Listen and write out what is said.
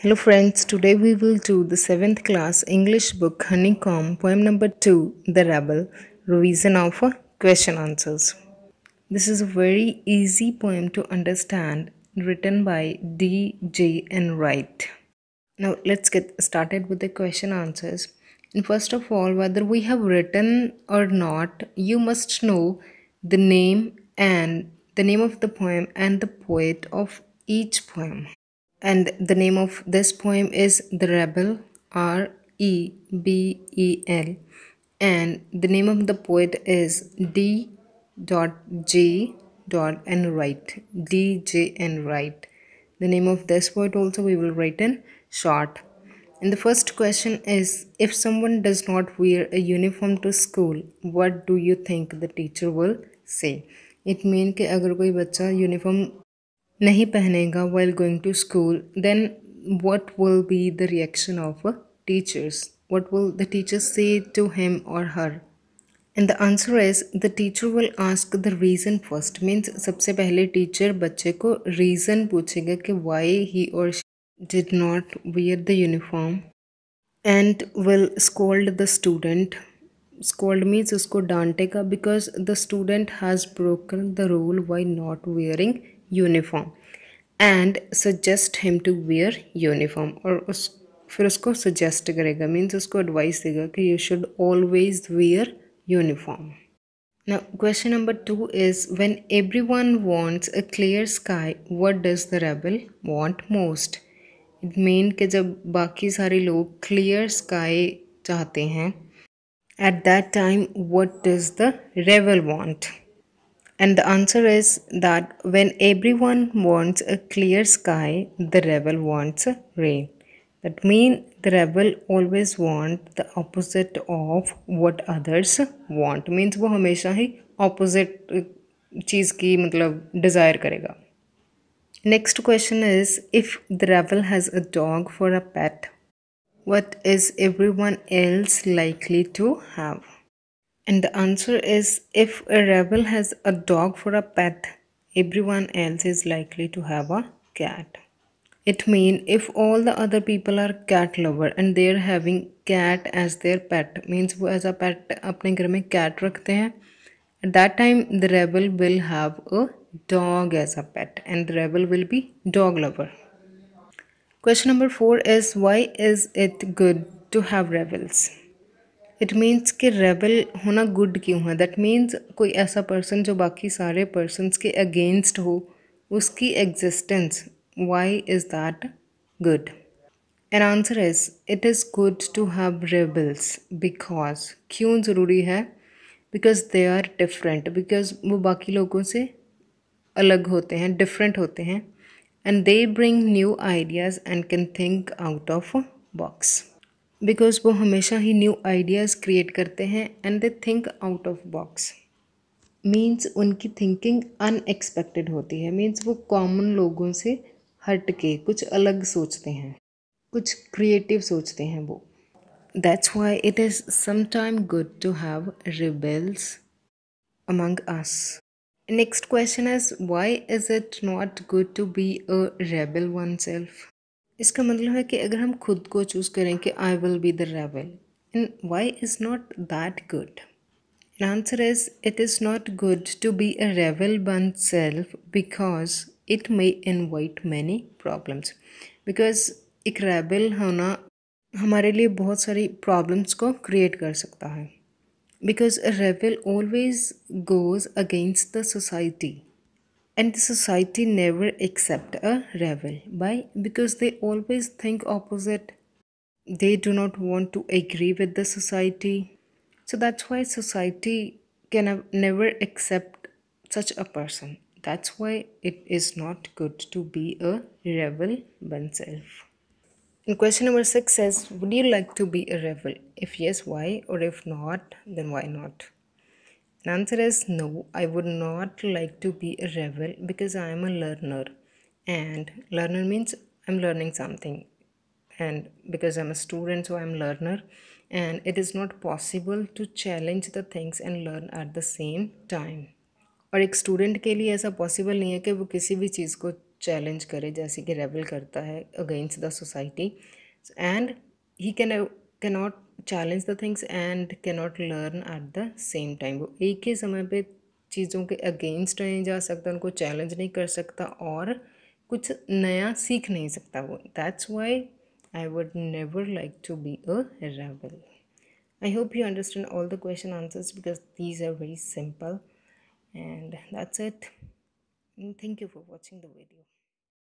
Hello friends, today we will do the 7th class English book Honeycomb, poem number 2, The Rebel, revision of question answers. This is a very easy poem to understand, written by D. J. N. Wright. Now let's get started with the question answers. And first of all, whether we have written or not, you must know the name and the name of the poem and the poet of each poem. And the name of this poem is The Rebel, Rebel. And the name of the poet is D. J. N. Wright. D. J. N. Wright. The name of this poet also we will write in short. And the first question is, if someone does not wear a uniform to school, what do you think the teacher will say? It means कि अगर कोई बच्चा uniform नहीं पहनेगा while going to school, then what will be the reaction of teachers? What will the teacher say to him or her? And the answer is the teacher will ask the reason first. Means सबसे पहले teacher बच्चे को reason पूछेगा कि why he or she did not wear the uniform and will scold the student. Scold means उसको डांटेगा because the student has broken the rule by not wearing uniform and suggest him to wear uniform. और फिर उसको suggest करेगा means उसको advice देगा कि you should always wear uniform. Now question number 2 is, when everyone wants a clear sky, what does the rebel want most? It means कि जब बाकी सारे लोग clear sky चाहते हैं, at that time what does the rebel want? And the answer is that when everyone wants a clear sky, the rebel wants rain. That means the rebel always want the opposite of what others want. Means वो हमेशा ही opposite चीज़ की मतलब desire करेगा. Next question is, if the rebel has a dog for a pet, what is everyone else likely to have? And the answer is, if a rebel has a dog for a pet, everyone else is likely to have a cat. It means if all the other people are cat lover and they are having cat as their pet, means वो as a pet अपने घर में cat रखते हैं, at that time the rebel will have a dog as a pet and the rebel will be dog lover. Question number 4 is, why is it good to have rebels? It means कि rebel होना good क्यों है? That means कोई ऐसा person जो बाकी सारे persons के अगेंस्ट हो, उसकी existence, why is that good? An answer is, it is good to have rebels because, क्यों ज़रूरी है? Because they are different, because वो बाकी लोगों से अलग होते हैं, डिफरेंट होते हैं, and they bring new ideas and can think out of box. Because वो हमेशा ही न्यू आइडियाज़ क्रिएट करते हैं and they think out of box. Means उनकी थिंकिंग अनएक्सपेक्टेड होती है. मीन्स वो कॉमन लोगों से हट के कुछ अलग सोचते हैं, कुछ क्रिएटिव सोचते हैं वो. That's why it is sometime good to have rebels among us. Next question is, why is it not good to be a rebel oneself? इसका मतलब है कि अगर हम खुद को चूज़ करें कि I will be the rebel, and why is not that good? An answer is, it is not good to be a rebel oneself because it may invite many problems. Because एक rebel होना हमारे लिए बहुत सारी problems को create कर सकता है. Because a rebel always goes against the society. And the society never accept a rebel. Why? Because they always think opposite. They do not want to agree with the society. So that's why society can never accept such a person. That's why it is not good to be a rebel oneself. And question number 6 says, would you like to be a rebel? If yes, why? Or if not, then why not? The answer is no, I would not like to be a rebel because I am a learner. And learner means I'm learning something. And because I'm a student, so I'm learner. And it is not possible to challenge the things and learn at the same time. और एक student के लिए ऐसा possible नहीं है कि वो किसी भी चीज़ को चैलेंज करे, जैसे कि रेबल करता है against the society, and he cannot challenge the things and cannot learn at the same time. वो एक ही समय पे चीज़ों के अगेंस्ट नहीं जा सकता, उनको चैलेंज नहीं कर सकता और कुछ नया सीख नहीं सकता वो। That's why I would never like to be a rebel. I hope you understand all the question answers because these are very simple. And that's it. And thank you for watching the video.